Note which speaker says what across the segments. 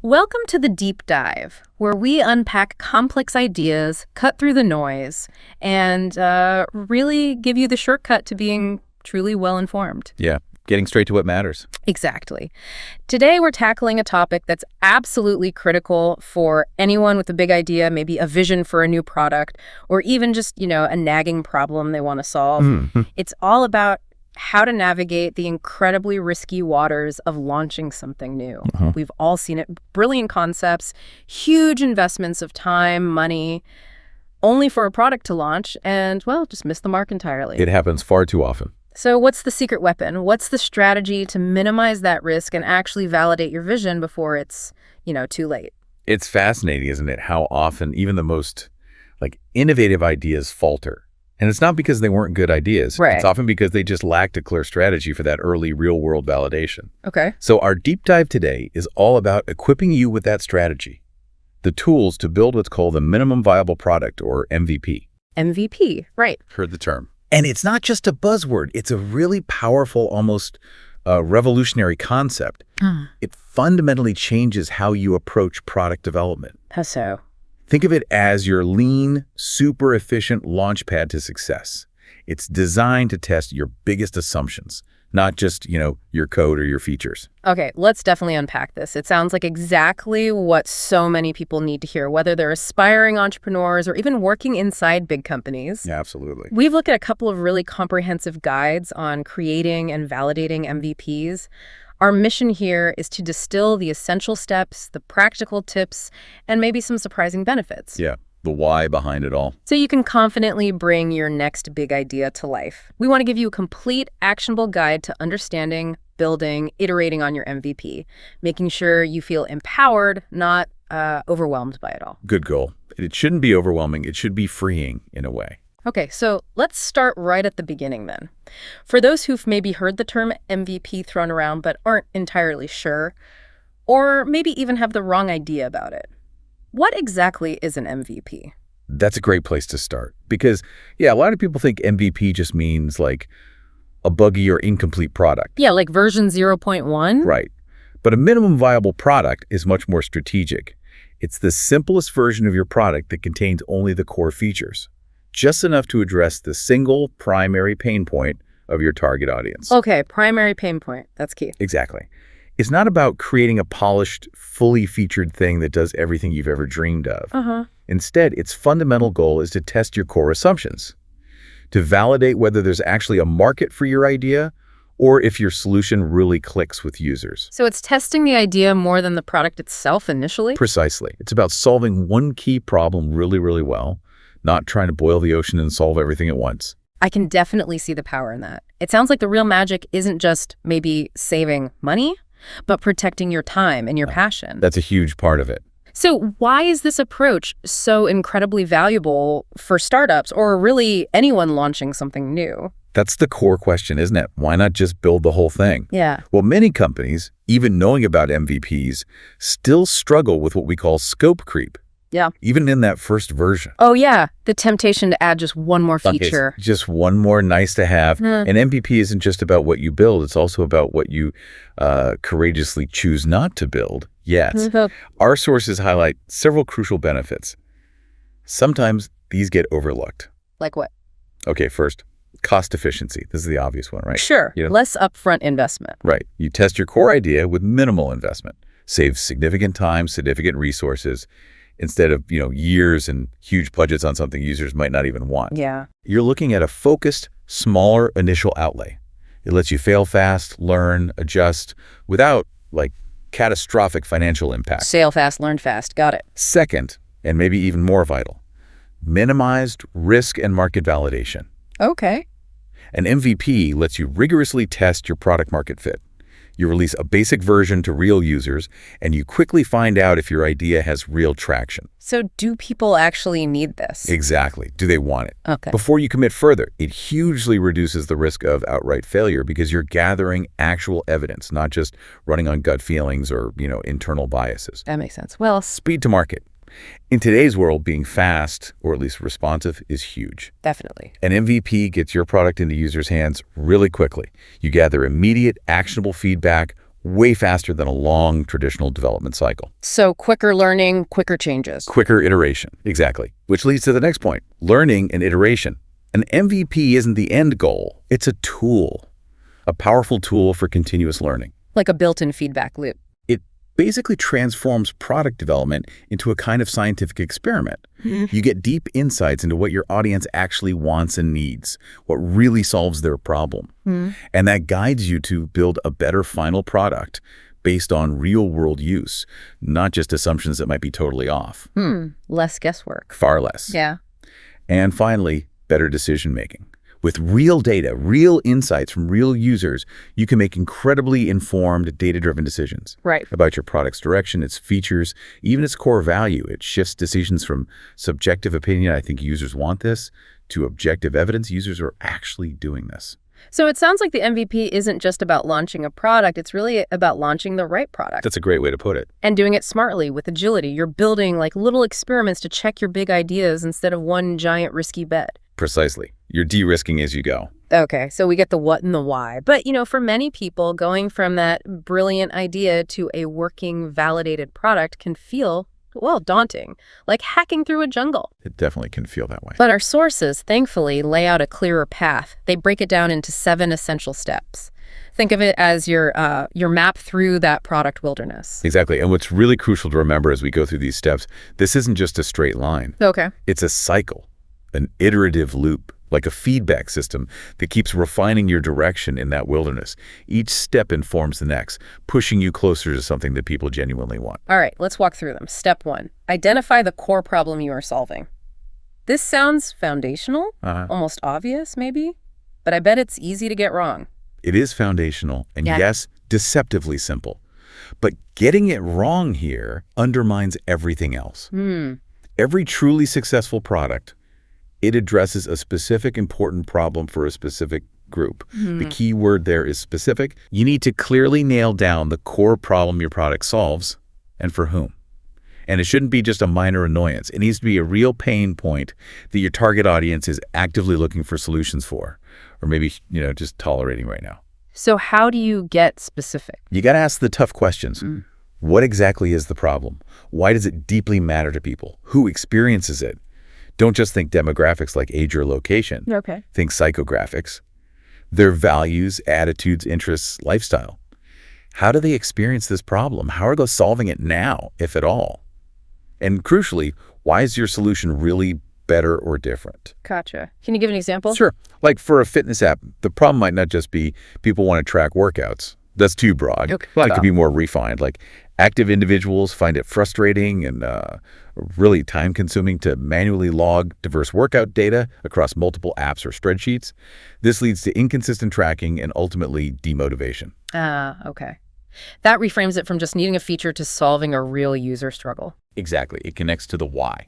Speaker 1: Welcome to the Deep Dive, where we unpack complex ideas, cut through the noise, and really give you the shortcut to being truly well-informed.
Speaker 2: Yeah, getting straight to what matters.
Speaker 1: Exactly. Today, we're tackling a topic that's absolutely critical for anyone with a big idea, maybe a vision for a new product, or even just, a nagging problem they want to solve.
Speaker 2: Mm-hmm.
Speaker 1: It's all about how to navigate the incredibly risky waters of launching something new. We've all seen it. Brilliant concepts, huge investments of time, money, only for a product to launch and, well, just miss the mark entirely.
Speaker 2: It happens far too often.
Speaker 1: So what's the secret weapon? What's the strategy to minimize that risk and actually validate your vision before it's, too late?
Speaker 2: It's fascinating, isn't it, how often even the most innovative ideas falter. And it's not because they weren't good ideas.
Speaker 1: Right.
Speaker 2: It's often because they just lacked a clear strategy for that early real-world validation.
Speaker 1: Okay.
Speaker 2: So our deep dive today is all about equipping you with that strategy, the tools to build what's called the minimum viable product, or MVP.
Speaker 1: MVP, right.
Speaker 2: Heard the term. And it's not just a buzzword. It's a really powerful, almost revolutionary concept. It fundamentally changes how you approach product development.
Speaker 1: How so?
Speaker 2: Think of it as your lean, super efficient launchpad to success. It's designed to test your biggest assumptions, not just, your code or your features.
Speaker 1: Okay, let's definitely unpack this. It sounds like exactly what so many people need to hear, whether they're aspiring entrepreneurs or even working inside big companies.
Speaker 2: Yeah, absolutely.
Speaker 1: We've looked at a couple of really comprehensive guides on creating and validating MVPs. Our mission here is to distill the essential steps, the practical tips, and maybe some surprising benefits.
Speaker 2: Yeah, the why behind it all.
Speaker 1: So you can confidently bring your next big idea to life. We want to give you a complete, actionable guide to understanding, building, iterating on your MVP, making sure you feel empowered, not overwhelmed by it all.
Speaker 2: Good goal. It shouldn't be overwhelming. It should be freeing in a way.
Speaker 1: Okay, so let's start right at the beginning then. For those who've maybe heard the term MVP thrown around but aren't entirely sure, or maybe even have the wrong idea about it, what exactly is an MVP?
Speaker 2: That's a great place to start because, a lot of people think MVP just means a buggy or incomplete product.
Speaker 1: Yeah, like version 0.1?
Speaker 2: Right. But a minimum viable product is much more strategic. It's the simplest version of your product that contains only the core features, just enough to address the single primary pain point of your target audience.
Speaker 1: Okay, primary pain point. That's key.
Speaker 2: Exactly. It's not about creating a polished, fully featured thing that does everything you've ever dreamed of. Instead, its fundamental goal is to test your core assumptions, to validate whether there's actually a market for your idea or if your solution really clicks with users.
Speaker 1: So it's testing the idea more than the product itself initially?
Speaker 2: Precisely. It's about solving one key problem really, really well, not trying to boil the ocean and solve everything at once.
Speaker 1: I can definitely see the power in that. It sounds like the real magic isn't just maybe saving money, but protecting your time and your passion.
Speaker 2: That's a huge part of it.
Speaker 1: So why is this approach so incredibly valuable for startups or really anyone launching something new?
Speaker 2: That's the core question, isn't it? Why not just build the whole thing?
Speaker 1: Yeah.
Speaker 2: Well, many companies, even knowing about MVPs, still struggle with what we call scope creep.
Speaker 1: Yeah.
Speaker 2: Even in that first version.
Speaker 1: Oh, yeah. The temptation to add just one more feature.
Speaker 2: Okay, just one more nice to have. An MVP isn't just about what you build. It's also about what you courageously choose not to build yet. Our sources highlight several crucial benefits. Sometimes these get overlooked.
Speaker 1: Like what?
Speaker 2: Okay, first, cost efficiency. This is the obvious one, right?
Speaker 1: Sure. Less upfront investment.
Speaker 2: Right. You test your core idea with minimal investment. Saves significant time, significant resources, instead of, years and huge budgets on something users might not even want.
Speaker 1: Yeah.
Speaker 2: You're looking at a focused, smaller initial outlay. It lets you fail fast, learn, adjust, without, catastrophic financial impact.
Speaker 1: Sail fast, learn fast. Got it.
Speaker 2: Second, and maybe even more vital, minimized risk and market validation.
Speaker 1: Okay.
Speaker 2: An MVP lets you rigorously test your product market fit. You release a basic version to real users, and you quickly find out if your idea has real traction.
Speaker 1: So do people actually need this?
Speaker 2: Exactly. Do they want it?
Speaker 1: Okay.
Speaker 2: Before you commit further, it hugely reduces the risk of outright failure because you're gathering actual evidence, not just running on gut feelings or, internal biases.
Speaker 1: That makes sense. Well,
Speaker 2: Speed to market. In today's world, being fast, or at least responsive, is huge.
Speaker 1: definitely.
Speaker 2: An MVP gets your product into users' hands really quickly. You gather immediate, actionable feedback way faster than a long traditional development cycle.
Speaker 1: So quicker learning, quicker changes.
Speaker 2: Quicker iteration, exactly. Which leads to the next point, learning and iteration. An MVP isn't the end goal, it's a tool, a powerful tool for continuous learning.
Speaker 1: Like a built-in feedback loop.
Speaker 2: It basically transforms product development into a kind of scientific experiment. You get deep insights into what your audience actually wants and needs, what really solves their problem. And that guides you to build a better final product based on real-world use, not just assumptions that might be totally off.
Speaker 1: Less guesswork.
Speaker 2: Far less.
Speaker 1: Yeah.
Speaker 2: And finally, better decision-making. With real data, real insights from real users, you can make incredibly informed, data-driven decisions.
Speaker 1: Right.
Speaker 2: About your product's direction, its features, even its core value. It shifts decisions from subjective opinion, I think users want this, to objective evidence, users are actually doing this.
Speaker 1: So it sounds like the MVP isn't just about launching a product, it's really about launching the right product.
Speaker 2: That's a great way to put it.
Speaker 1: And doing it smartly, with agility. You're building like little experiments to check your big ideas instead of one giant risky bet.
Speaker 2: Precisely. You're de-risking as you go.
Speaker 1: Okay, so we get the what and the why. But, for many people, going from that brilliant idea to a working, validated product can feel, well, daunting, like hacking through a jungle.
Speaker 2: It definitely can feel that way.
Speaker 1: But our sources, thankfully, lay out a clearer path. They break it down into 7 essential steps. Think of it as your map through that product wilderness.
Speaker 2: Exactly. And what's really crucial to remember as we go through these steps, this isn't just a straight line.
Speaker 1: Okay.
Speaker 2: It's a cycle, an iterative loop, like a feedback system that keeps refining your direction in that wilderness. Each step informs the next, pushing you closer to something that people genuinely want.
Speaker 1: All right, let's walk through them. Step 1, identify the core problem you are solving. This sounds foundational, almost obvious maybe, but I bet it's easy to get wrong.
Speaker 2: It is foundational and yes, deceptively simple. But getting it wrong here undermines everything else. Every truly successful product, it addresses a specific important problem for a specific group. The key word there is specific. You need to clearly nail down the core problem your product solves and for whom. And it shouldn't be just a minor annoyance. It needs to be a real pain point that your target audience is actively looking for solutions for, or maybe, just tolerating right now.
Speaker 1: So how do you get specific?
Speaker 2: You got to ask the tough questions. What exactly is the problem? Why does it deeply matter to people? Who experiences it? Don't just think demographics like age or location.
Speaker 1: Okay.
Speaker 2: Think psychographics. Their values, attitudes, interests, lifestyle. How do they experience this problem? How are they solving it now, if at all? And crucially, why is your solution really better or different?
Speaker 1: Gotcha. Can you give an example?
Speaker 2: Sure. Like for a fitness app, the problem might not just be people want to track workouts. That's too broad.
Speaker 1: Okay.
Speaker 2: It could be more refined. Like active individuals find it frustrating and really time-consuming to manually log diverse workout data across multiple apps or spreadsheets. This leads to inconsistent tracking and ultimately demotivation.
Speaker 1: Okay. That reframes it from just needing a feature to solving a real user struggle.
Speaker 2: Exactly. It connects to the why.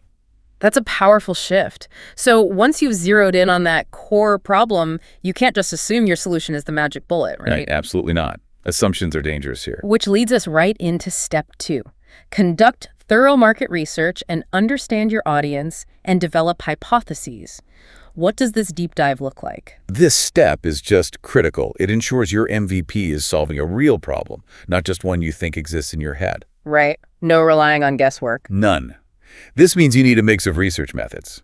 Speaker 1: That's a powerful shift. So once you've zeroed in on that core problem, you can't just assume your solution is the magic bullet, right?
Speaker 2: Absolutely not. Assumptions are dangerous here.
Speaker 1: Which leads us right into step 2. Conduct thorough market research and understand your audience and develop hypotheses. What does this deep dive look like?
Speaker 2: This step is just critical. It ensures your MVP is solving a real problem, not just one you think exists in your head.
Speaker 1: Right. No relying on guesswork.
Speaker 2: None. This means you need a mix of research methods.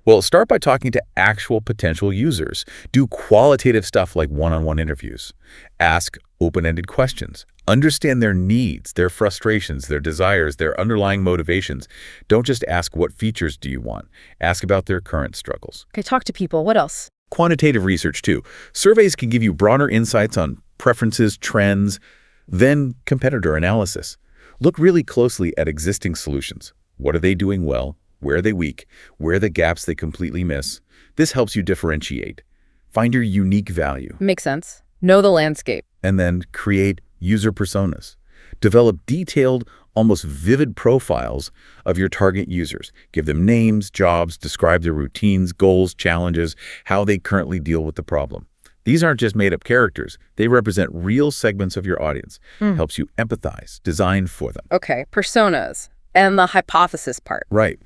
Speaker 2: Well, start by talking to actual potential users. Do qualitative stuff like one-on-one interviews. Ask open-ended questions. Understand their needs, their frustrations, their desires, their underlying motivations. Don't just ask what features do you want. Ask about their current struggles.
Speaker 1: Okay, talk to people. What else?
Speaker 2: Quantitative research, too. Surveys can give you broader insights on preferences, trends, then competitor analysis. Look really closely at existing solutions. What are they doing well? Where are they weak? Where are the gaps they completely miss? This helps you differentiate. Find your unique value.
Speaker 1: Makes sense. Know the landscape.
Speaker 2: And then create user personas. Develop detailed, almost vivid profiles of your target users. Give them names, jobs, describe their routines, goals, challenges, how they currently deal with the problem. These aren't just made-up characters. They represent real segments of your audience. Helps you empathize, design for them.
Speaker 1: Okay, personas. And the hypothesis part.
Speaker 2: Right.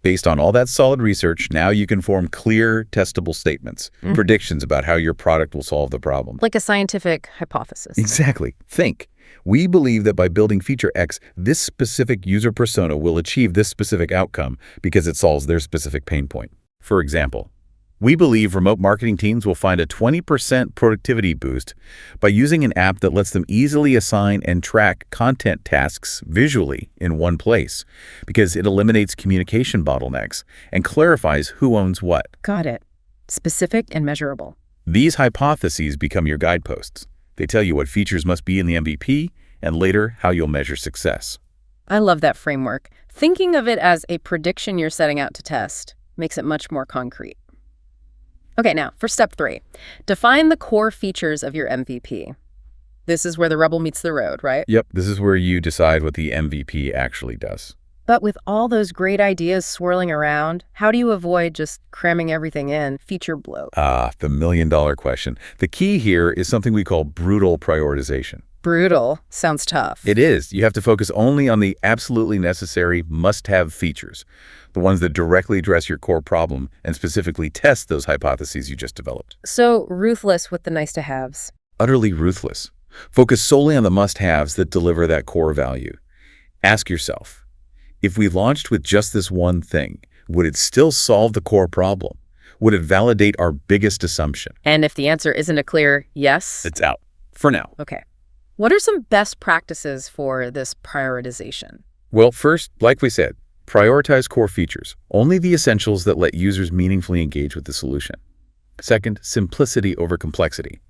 Speaker 2: Based on all that solid research, now you can form clear, testable statements, predictions about how your product will solve the problem.
Speaker 1: Like a scientific hypothesis.
Speaker 2: Exactly. Think. We believe that by building feature X, this specific user persona will achieve this specific outcome because it solves their specific pain point. For example, we believe remote marketing teams will find a 20% productivity boost by using an app that lets them easily assign and track content tasks visually in one place because it eliminates communication bottlenecks and clarifies who owns what.
Speaker 1: Got it. Specific and measurable.
Speaker 2: These hypotheses become your guideposts. They tell you what features must be in the MVP and later how you'll measure success.
Speaker 1: I love that framework. Thinking of it as a prediction you're setting out to test makes it much more concrete. Okay, now for step 3, define the core features of your MVP. This is where the rubber meets the road, right?
Speaker 2: Yep, this is where you decide what the MVP actually does.
Speaker 1: But with all those great ideas swirling around, how do you avoid just cramming everything in, feature bloat?
Speaker 2: The million-dollar question. The key here is something we call brutal prioritization.
Speaker 1: Brutal sounds tough.
Speaker 2: It is. You have to focus only on the absolutely necessary must-have features, the ones that directly address your core problem and specifically test those hypotheses you just developed.
Speaker 1: So ruthless with the nice-to-haves.
Speaker 2: Utterly ruthless. Focus solely on the must-haves that deliver that core value. Ask yourself, if we launched with just this one thing, would it still solve the core problem? Would it validate our biggest assumption?
Speaker 1: And if the answer isn't a clear yes?
Speaker 2: It's out. For now.
Speaker 1: Okay. What are some best practices for this prioritization?
Speaker 2: Well, first, like we said, prioritize core features, only the essentials that let users meaningfully engage with the solution. Second, simplicity over complexity.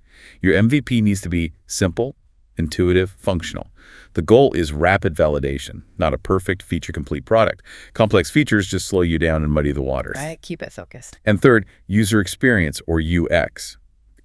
Speaker 2: Your MVP needs to be simple, intuitive, functional. The goal is rapid validation, not a perfect feature-complete product. Complex features just slow you down and muddy the waters.
Speaker 1: Right, keep it focused.
Speaker 2: And third, user experience or UX.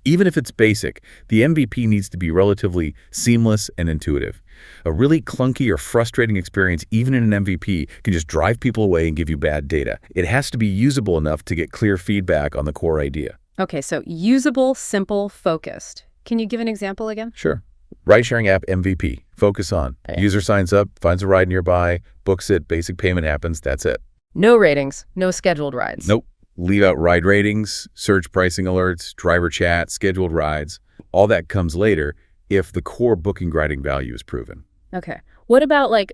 Speaker 2: Even if it's basic, the MVP needs to be relatively seamless and intuitive. A really clunky or frustrating experience, even in an MVP, can just drive people away and give you bad data. It has to be usable enough to get clear feedback on the core idea.
Speaker 1: Okay, so usable, simple, focused. Can you give an example again?
Speaker 2: Sure. Ride-sharing app MVP. Focus on. User signs up, finds a ride nearby, books it, basic payment happens, that's it.
Speaker 1: No ratings, no scheduled rides.
Speaker 2: Nope. Leave out ride ratings, surge pricing alerts, driver chat, scheduled rides. All that comes later if the core booking guiding value is proven.
Speaker 1: Okay. What about like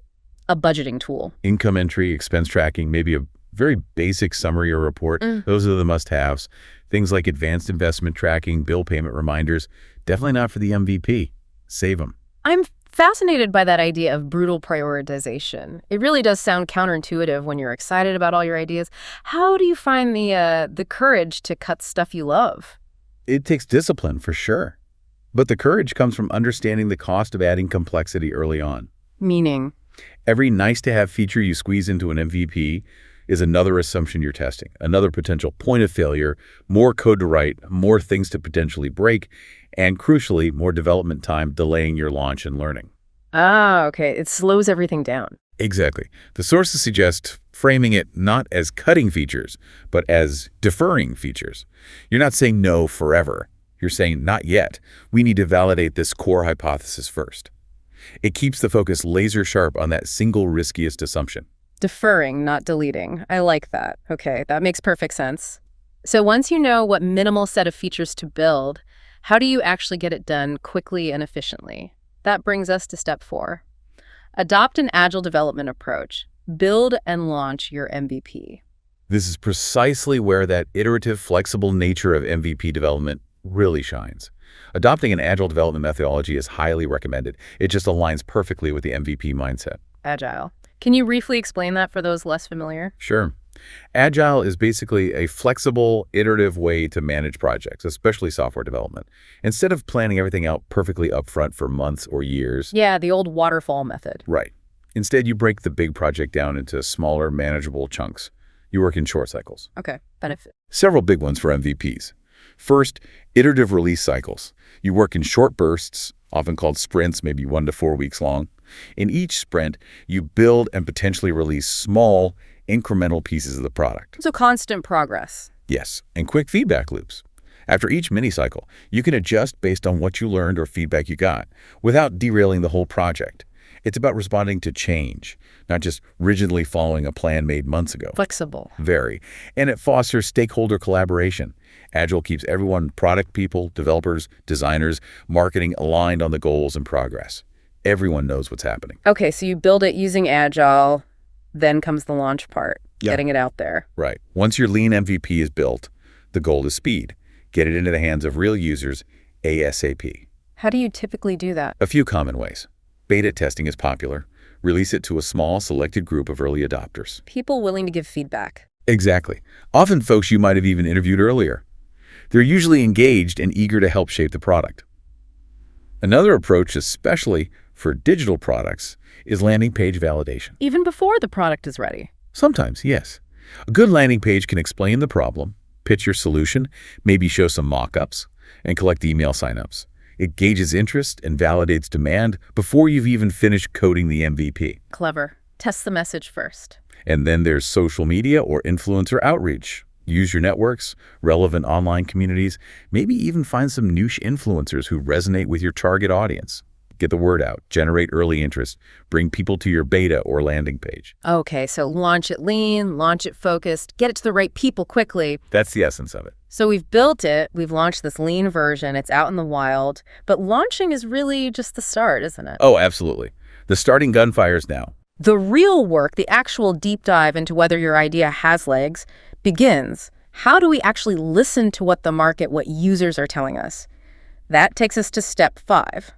Speaker 1: a budgeting tool?
Speaker 2: Income entry, expense tracking, maybe a very basic summary or report. Those are the must-haves. Things like advanced investment tracking, bill payment reminders, definitely not for the MVP. Save them.
Speaker 1: I'm fascinated by that idea of brutal prioritization. It really does sound counterintuitive when you're excited about all your ideas. How do you find the courage to cut stuff you love?
Speaker 2: It takes discipline for sure. But the courage comes from understanding the cost of adding complexity early on.
Speaker 1: Meaning?
Speaker 2: Every nice-to-have feature you squeeze into an MVP is another assumption you're testing, another potential point of failure, more code to write, more things to potentially break, and crucially, more development time delaying your launch and learning.
Speaker 1: Ah, okay. It slows everything down.
Speaker 2: Exactly. The sources suggest framing it not as cutting features, but as deferring features. You're not saying no forever. You're saying not yet. We need to validate this core hypothesis first. It keeps the focus laser sharp on that single riskiest assumption.
Speaker 1: Deferring, not deleting. I like that. Okay, that makes perfect sense. So once you know what minimal set of features to build, how do you actually get it done quickly and efficiently? That brings us to step 4. Adopt an agile development approach. Build and launch your MVP.
Speaker 2: This is precisely where that iterative, flexible nature of MVP development really shines. Adopting an agile development methodology is highly recommended. It just aligns perfectly with the MVP mindset.
Speaker 1: Agile. Can you briefly explain that for those less familiar?
Speaker 2: Sure. Agile is basically a flexible, iterative way to manage projects, especially software development. Instead of planning everything out perfectly upfront for months or years.
Speaker 1: Yeah, the old waterfall method.
Speaker 2: Right. Instead, you break the big project down into smaller, manageable chunks. You work in short cycles.
Speaker 1: Okay, benefit.
Speaker 2: Several big ones for MVPs. First, iterative release cycles. You work in short bursts, often called sprints, maybe 1 to 4 weeks long. In each sprint, you build and potentially release small, incremental pieces of the product.
Speaker 1: So constant progress.
Speaker 2: Yes, and quick feedback loops. After each mini-cycle, you can adjust based on what you learned or feedback you got, without derailing the whole project. It's about responding to change, not just rigidly following a plan made months ago.
Speaker 1: Flexible.
Speaker 2: Very. And it fosters stakeholder collaboration. Agile keeps everyone, product people, developers, designers, marketing, aligned on the goals and progress. Everyone knows what's happening.
Speaker 1: Okay, so you build it using Agile, then comes the launch part, getting it out there.
Speaker 2: Right. Once your lean MVP is built, the goal is speed. Get it into the hands of real users ASAP.
Speaker 1: How do you typically do that?
Speaker 2: A few common ways. Beta testing is popular. Release it to a small, selected group of early adopters.
Speaker 1: People willing to give feedback.
Speaker 2: Exactly. Often folks you might have even interviewed earlier. They're usually engaged and eager to help shape the product. Another approach, especially for digital products, is landing page validation.
Speaker 1: Even before the product is ready.
Speaker 2: Sometimes, yes. A good landing page can explain the problem, pitch your solution, maybe show some mock-ups, and collect email signups. It gauges interest and validates demand before you've even finished coding the MVP.
Speaker 1: Clever. Test the message first.
Speaker 2: And then there's social media or influencer outreach. Use your networks, relevant online communities, maybe even find some niche influencers who resonate with your target audience. Get the word out, generate early interest, bring people to your beta or landing page.
Speaker 1: Okay, so launch it lean, launch it focused, get it to the right people quickly.
Speaker 2: That's the essence of it.
Speaker 1: So we've built it, we've launched this lean version, it's out in the wild, but launching is really just the start, isn't it?
Speaker 2: Oh, absolutely. The starting gunfire is now.
Speaker 1: The real work, the actual deep dive into whether your idea has legs, begins. How do we actually listen to what the market, what users are telling us? That takes us to step 5.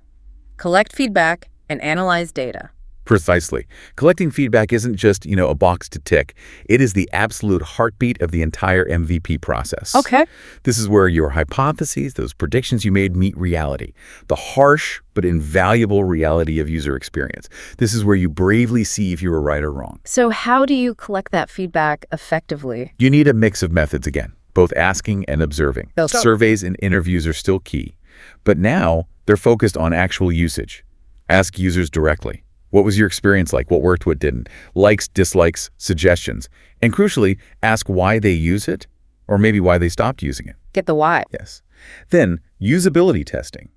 Speaker 1: Collect feedback and analyze data.
Speaker 2: Precisely. Collecting feedback isn't just, a box to tick. It is the absolute heartbeat of the entire MVP process.
Speaker 1: Okay.
Speaker 2: This is where your hypotheses, those predictions you made, meet reality. The harsh but invaluable reality of user experience. This is where you bravely see if you were right or wrong.
Speaker 1: So how do you collect that feedback effectively?
Speaker 2: You need a mix of methods again, both asking and observing. Surveys and interviews are still key. But now they're focused on actual usage. Ask users directly. What was your experience like? What worked, what didn't? Likes, dislikes, suggestions. And crucially, ask why they use it, or maybe why they stopped using it.
Speaker 1: Get the why.
Speaker 2: Yes. Then, usability testing.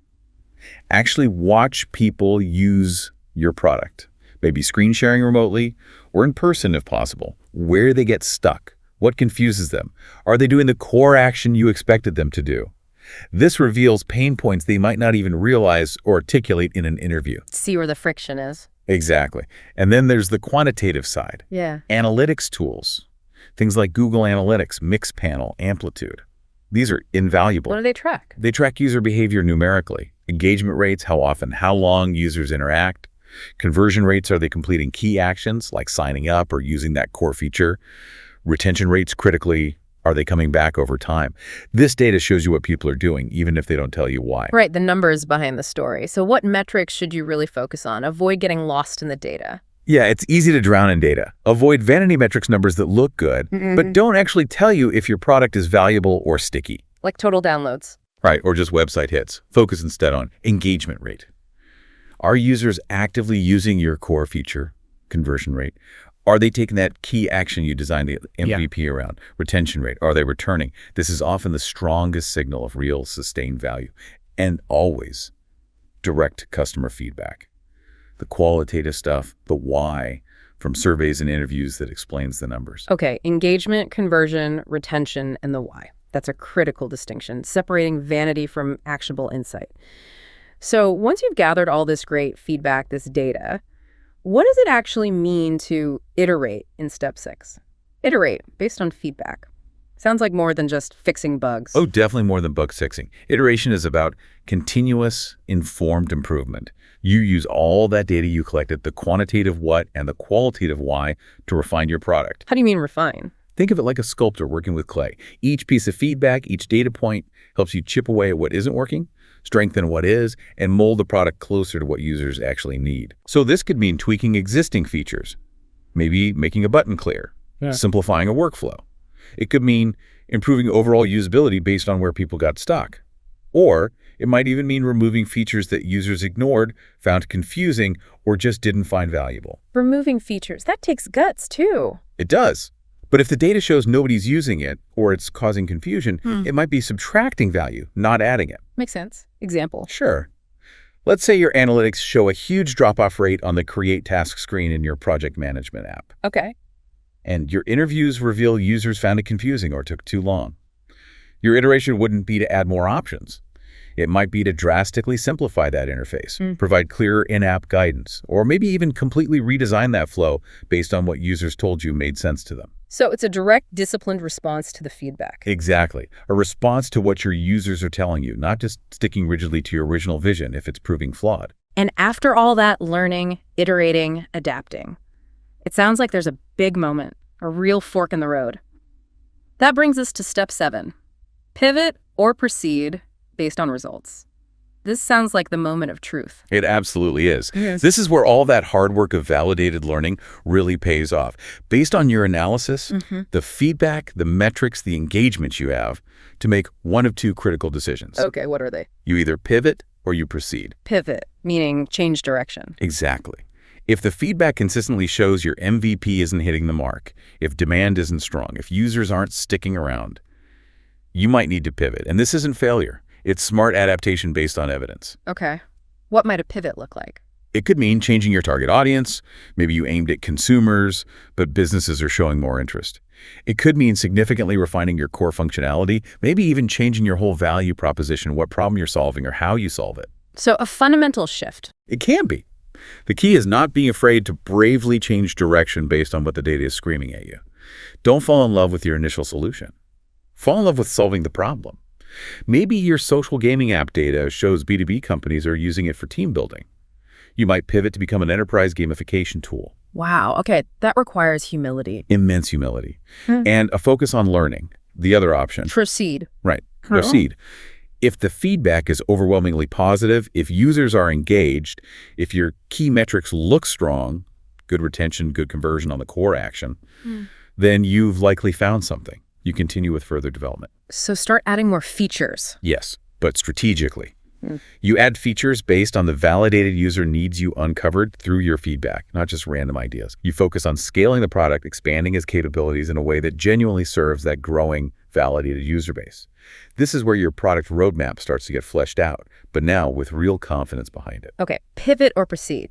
Speaker 2: Actually watch people use your product. Maybe screen sharing remotely, or in person if possible. Where they get stuck. What confuses them? Are they doing the core action you expected them to do? This reveals pain points they might not even realize or articulate in an interview.
Speaker 1: See where the friction is.
Speaker 2: Exactly. And then there's the quantitative side.
Speaker 1: Yeah.
Speaker 2: Analytics tools. Things like Google Analytics, Mixpanel, Amplitude. These are invaluable.
Speaker 1: What do they track?
Speaker 2: They track user behavior numerically. Engagement rates, how often, how long users interact. Conversion rates, are they completing key actions like signing up or using that core feature? Retention rates, critically, are they coming back over time? This data shows you what people are doing, even if they don't tell you why.
Speaker 1: Right, the numbers behind the story. So what metrics should you really focus on? Avoid getting lost in the data.
Speaker 2: Yeah, it's easy to drown in data. Avoid vanity metrics numbers that look good, but don't actually tell you if your product is valuable or sticky.
Speaker 1: Like total downloads.
Speaker 2: Right, or just website hits. Focus instead on engagement rate. Are users actively using your core feature, conversion rate? Are they taking that key action you designed the MVP around? Retention rate, are they returning? This is often the strongest signal of real sustained value. And always direct customer feedback. The qualitative stuff, the why, from surveys and interviews that explains the numbers.
Speaker 1: Okay, engagement, conversion, retention, and the why. That's a critical distinction, separating vanity from actionable insight. So once you've gathered all this great feedback, this data, what does it actually mean to iterate in step 6? Iterate based on feedback. Sounds like more than just fixing bugs.
Speaker 2: Oh, definitely more than bug fixing. Iteration is about continuous, informed improvement. You use all that data you collected, the quantitative what and the qualitative why, to refine your product.
Speaker 1: How do you mean refine?
Speaker 2: Think of it like a sculptor working with clay. Each piece of feedback, each data point helps you chip away at what isn't working, strengthen what is, and mold the product closer to what users actually need. So this could mean tweaking existing features, maybe making a button clear, simplifying a workflow. It could mean improving overall usability based on where people got stuck. Or it might even mean removing features that users ignored, found confusing, or just didn't find valuable.
Speaker 1: Removing features, that takes guts too.
Speaker 2: It does. But if the data shows nobody's using it or it's causing confusion, it might be subtracting value, not adding it.
Speaker 1: Makes sense. Example.
Speaker 2: Sure. Let's say your analytics show a huge drop-off rate on the Create task screen in your project management app.
Speaker 1: Okay.
Speaker 2: And your interviews reveal users found it confusing or took too long. Your iteration wouldn't be to add more options. It might be to drastically simplify that interface, provide clearer in-app guidance, or maybe even completely redesign that flow based on what users told you made sense to them.
Speaker 1: So it's a direct, disciplined response to the feedback.
Speaker 2: Exactly. A response to what your users are telling you, not just sticking rigidly to your original vision if it's proving flawed.
Speaker 1: And after all that learning, iterating, adapting, it sounds like there's a big moment, a real fork in the road. That brings us to step 7. Pivot or proceed based on results. This sounds like the moment of truth.
Speaker 2: It absolutely is.
Speaker 1: Yes.
Speaker 2: This is where all that hard work of validated learning really pays off. Based on your analysis, the feedback, the metrics, the engagement you have to make one of two critical decisions.
Speaker 1: Okay, what are they?
Speaker 2: You either pivot or you proceed.
Speaker 1: Pivot, meaning change direction.
Speaker 2: Exactly. If the feedback consistently shows your MVP isn't hitting the mark, if demand isn't strong, if users aren't sticking around, you might need to pivot. And this isn't failure. It's smart adaptation based on evidence.
Speaker 1: Okay. What might a pivot look like?
Speaker 2: It could mean changing your target audience. Maybe you aimed at consumers, but businesses are showing more interest. It could mean significantly refining your core functionality, maybe even changing your whole value proposition, what problem you're solving or how you solve it.
Speaker 1: So a fundamental shift.
Speaker 2: It can be. The key is not being afraid to bravely change direction based on what the data is screaming at you. Don't fall in love with your initial solution. Fall in love with solving the problem. Maybe your social gaming app data shows B2B companies are using it for team building. You might pivot to become an enterprise gamification tool.
Speaker 1: Wow. Okay. That requires humility.
Speaker 2: Immense humility. And a focus on learning, the other option.
Speaker 1: Proceed.
Speaker 2: Right. Proceed. If the feedback is overwhelmingly positive, if users are engaged, if your key metrics look strong, good retention, good conversion on the core action, then you've likely found something. You continue with further development.
Speaker 1: So start adding more features.
Speaker 2: Yes, but strategically. You add features based on the validated user needs you uncovered through your feedback, not just random ideas. You focus on scaling the product, expanding its capabilities in a way that genuinely serves that growing, validated user base. This is where your product roadmap starts to get fleshed out, but now with real confidence behind it.
Speaker 1: Okay, pivot or proceed,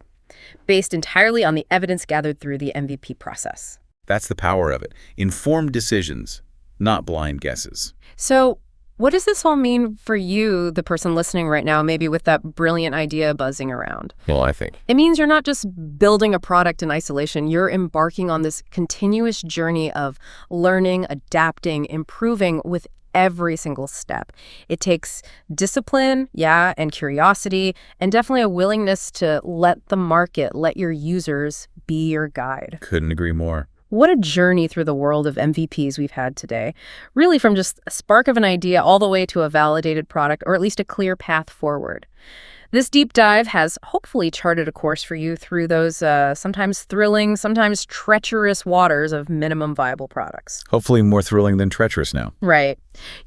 Speaker 1: based entirely on the evidence gathered through the MVP process.
Speaker 2: That's the power of it. Informed decisions, not blind guesses.
Speaker 1: So what does this all mean for you, the person listening right now, maybe with that brilliant idea buzzing around?
Speaker 2: Well, I think
Speaker 1: It means you're not just building a product in isolation. You're embarking on this continuous journey of learning, adapting, improving with every single step. It takes discipline, and curiosity, and definitely a willingness to let the market, let your users be your guide.
Speaker 2: couldn't agree more.
Speaker 1: What a journey through the world of MVPs we've had today. Really from just a spark of an idea all the way to a validated product, or at least a clear path forward. This deep dive has hopefully charted a course for you through those sometimes thrilling, sometimes treacherous waters of minimum viable products.
Speaker 2: Hopefully more thrilling than treacherous now.
Speaker 1: Right.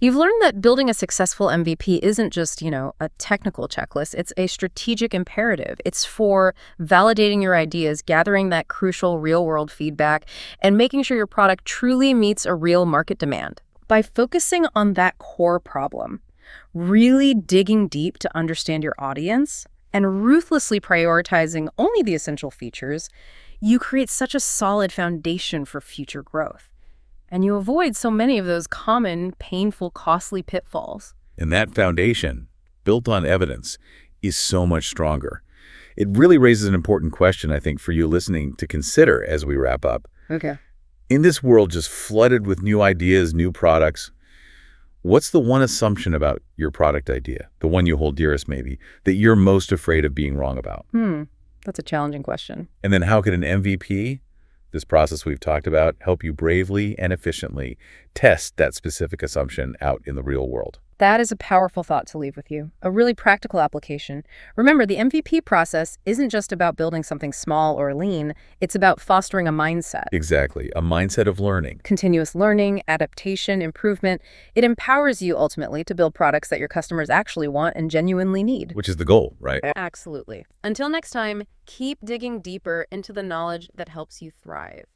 Speaker 1: You've learned that building a successful MVP isn't just, a technical checklist. It's a strategic imperative. It's for validating your ideas, gathering that crucial real-world feedback, and making sure your product truly meets a real market demand. By focusing on that core problem, really digging deep to understand your audience, and ruthlessly prioritizing only the essential features, you create such a solid foundation for future growth. And you avoid so many of those common, painful, costly pitfalls.
Speaker 2: And that foundation, built on evidence, is so much stronger. It really raises an important question, I think, for you listening to consider as we wrap up.
Speaker 1: Okay.
Speaker 2: In this world just flooded with new ideas, new products, what's the one assumption about your product idea, the one you hold dearest maybe, that you're most afraid of being wrong about?
Speaker 1: That's a challenging question.
Speaker 2: And then how could an MVP, this process we've talked about, help you bravely and efficiently test that specific assumption out in the real world?
Speaker 1: That is a powerful thought to leave with you, a really practical application. Remember, the MVP process isn't just about building something small or lean. It's about fostering a mindset.
Speaker 2: Exactly, a mindset of learning.
Speaker 1: Continuous learning, adaptation, improvement. It empowers you ultimately to build products that your customers actually want and genuinely need.
Speaker 2: Which is the goal, right?
Speaker 1: Absolutely. Until next time, keep digging deeper into the knowledge that helps you thrive.